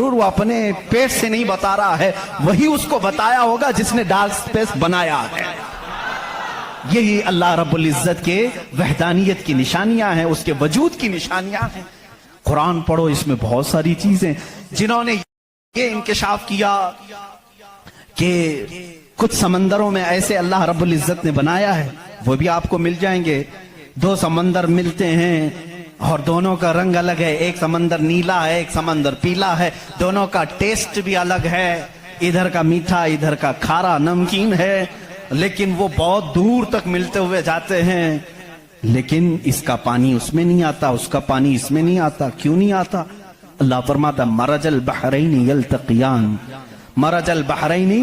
जरूर वो अपने पेट से नहीं बता रहा है, वही उसको बताया होगा जिसने डार्क स्पेस बनाया है। यही अल्लाह रब्बुल इज्जत के वहदानियत की निशानियां हैं, उसके वजूद की निशानियां हैं। कुरान पढ़ो, इसमें बहुत सारी चीजें, जिन्होंने ये इंकिशाफ किया कि कुछ समंदरों में ऐसे अल्लाह रब्बुल इज्जत ने बनाया है, वो भी आपको मिल जाएंगे। दो समंदर मिलते हैं और दोनों का रंग अलग है, एक समंदर नीला है, एक समंदर पीला है, दोनों का टेस्ट भी अलग है, इधर का मीठा, इधर का खारा नमकीन है, लेकिन वो बहुत दूर तक मिलते हुए जाते हैं। लेकिन इसका पानी उसमें नहीं आता, उसका पानी इसमें नहीं आता। क्यों नहीं आता? अल्लाह फरमाता मरजल बहरैनी यल्तक़ियान, मरजल बहरैनी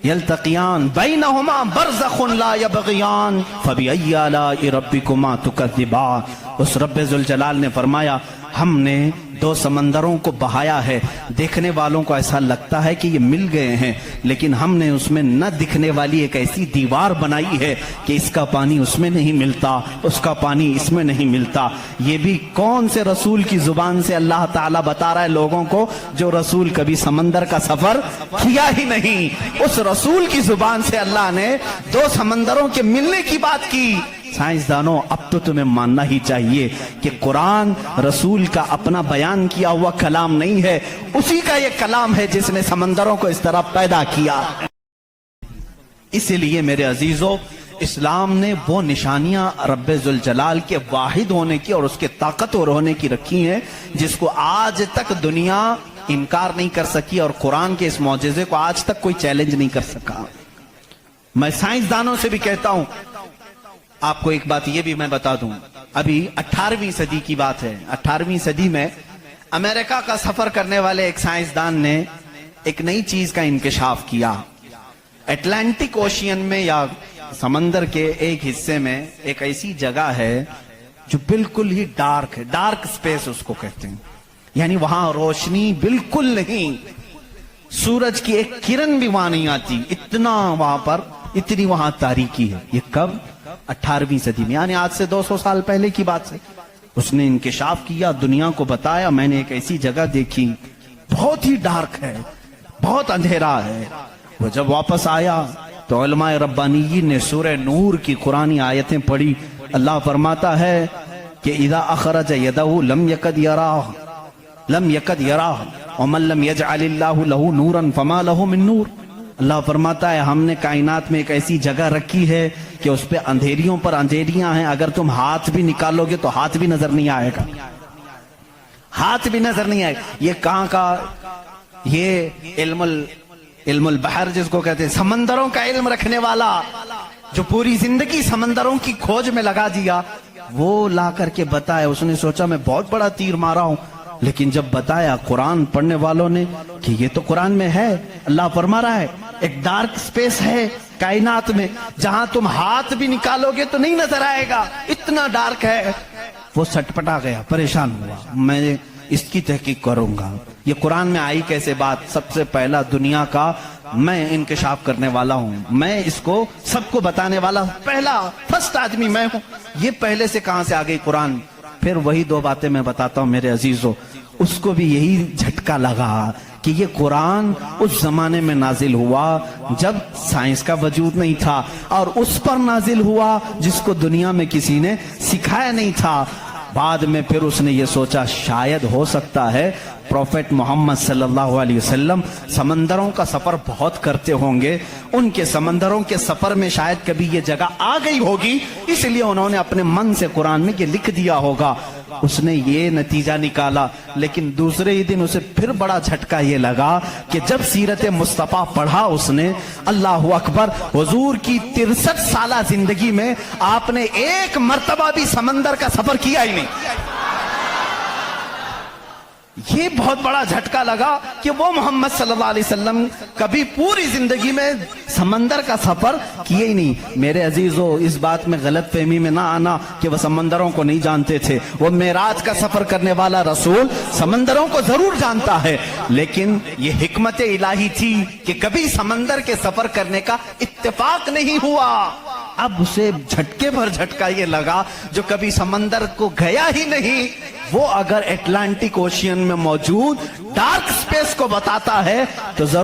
यल्तक़ियान बैनहुमा बरज़ख़ुन ला यबग़ियान फ़बिअय्यि आलाइ रब्बिकुमा तुकज़्ज़िबान। उस रब्बे ज़ुल जलाल ने फरमाया, हमने दो समंदरों को बहाया है, देखने वालों को ऐसा लगता है कि ये मिल गए हैं, लेकिन हमने उसमें न दिखने वाली एक ऐसी दीवार बनाई है कि इसका पानी उसमें नहीं मिलता, उसका पानी इसमें नहीं मिलता। ये भी कौन से रसूल की जुबान से अल्लाह ताला बता रहा है लोगों को, जो रसूल कभी समंदर का सफर किया ही नहीं। उस रसूल की जुबान से अल्लाह ने दो समंदरों के मिलने की बात की। साइंसदानों, अब तो तुम्हें मानना ही चाहिए कि कुरान रसूल का अपना बयान किया हुआ कलाम नहीं है, उसी का ये कलाम है जिसने समंदरों को इस तरह पैदा किया। इसीलिए मेरे अजीजों, इस्लाम ने वो निशानियां रब्बे जुल जलाल के वाहिद होने की और उसके ताकतवर होने की रखी हैं, जिसको आज तक दुनिया इनकार नहीं कर सकी, और कुरान के इस मौजज़े को आज तक कोई चैलेंज नहीं कर सका। मैं साइंसदानों से भी कहता हूं, आपको एक बात ये भी मैं बता दूं, अभी 18वीं सदी की बात है। 18वीं सदी में अमेरिका का सफर करने वाले एक साइंसदान ने एक नई चीज का इंकिशाफ किया। अटलांटिक ओशियन में या समंदर के एक हिस्से में एक ऐसी जगह है जो बिल्कुल ही डार्क है, डार्क स्पेस उसको कहते हैं, यानी वहां रोशनी बिल्कुल नहीं, सूरज की एक किरण भी वहां नहीं आती, इतना वहां पर, इतनी वहां तारीकी है। ये कब? 18वीं सदी में, यानी आज से 200 साल पहले की बात है। उसने इंकिशाफ किया, दुनिया को बताया, मैंने एक ऐसी जगह देखी, बहुत ही डार्क है, बहुत अंधेरा है। वो जब वापस आया तो उलमाए रब्बानीयीन ने सूरह नूर की कुरानी आयतें पढ़ी। अल्लाह फरमाता है कि इज़ा अखरज यदहु लम यकद यराह, लम यकद यराह वमन लम यजअलिल्लाहु लहू नूरन फमा लहू मिन नूर। अल्लाह फरमाता है, हमने कायनात में एक ऐसी जगह रखी है कि उस पे अंधेरियों पर अंधेरियां हैं, अगर तुम हाथ भी निकालोगे तो हाथ भी नजर नहीं आएगा, हाथ भी नजर नहीं आएगा। ये कहां का? ये इल्मुल बहर जिसको कहते हैं, समंदरों का इल्म रखने वाला, जो पूरी जिंदगी समंदरों की खोज में लगा दिया, वो ला करके बताया। उसने सोचा मैं बहुत बड़ा तीर मारा हूं, लेकिन जब बताया कुरान पढ़ने वालों ने कि ये तो कुरान में है, अल्लाह फरमा रहा है एक डार्क स्पेस है कायनात में जहां तुम हाथ भी निकालोगे तो नहीं नजर आएगा, इतना डार्क है। वो सटपटा गया, परेशान हुआ, मैं इसकी तहकीक करूंगा, ये कुरान में आई कैसे बात। सबसे पहला दुनिया का मैं इंकिशाफ करने वाला हूं, मैं इसको सबको बताने वाला पहला फर्स्ट आदमी मैं हूं, ये पहले से कहां से आ गई कुरान। फिर वही दो बातें मैं बताता हूं मेरे अजीजों, उसको भी यही झटका लगा कि ये कुरान उस जमाने में नाजिल हुआ जब साइंस का वजूद नहीं था, और उस पर नाजिल हुआ जिसको दुनिया में किसी ने सिखाया नहीं था। बाद में फिर उसने ये सोचा शायद हो सकता है प्रोफेट मोहम्मद सल्लल्लाहु अलैहि वसल्लम समंदरों का सफर बहुत करते होंगे, उनके समंदरों के सफर में शायद कभी ये जगह आ गई होगी, इसलिए उन्होंने अपने मन से कुरान में ये लिख दिया होगा। उसने ये नतीजा निकाला, लेकिन दूसरे ही दिन उसे फिर बड़ा झटका ये लगा कि जब सीरत मुस्तफा पढ़ा उसने, अल्लाह अकबर, हुजूर की 63 साला जिंदगी में आपने एक मर्तबा भी समंदर का सफर किया ही नहीं। ये बहुत बड़ा झटका लगा कि वो मोहम्मद सल्लल्लाहु अलैहि वसल्लम कभी पूरी जिंदगी में समंदर का सफर किए ही नहीं। मेरे अजीजों, इस बात में गलत फहमी में ना आना कि वह समंदरों को नहीं जानते थे। वो मेराज का सफर करने वाला रसूल समंदरों को जरूर जानता है, लेकिन ये हिकमत इलाही थी कि कभी समंदर के सफर करने का इत्तेफाक नहीं हुआ। अब उसे झटके भर झटका ये लगा जो कभी समंदर को गया ही नहीं, وہ اگر اٹلانٹک اوشین میں موجود ڈارک سپیس کو بتاتا ہے تو ضرور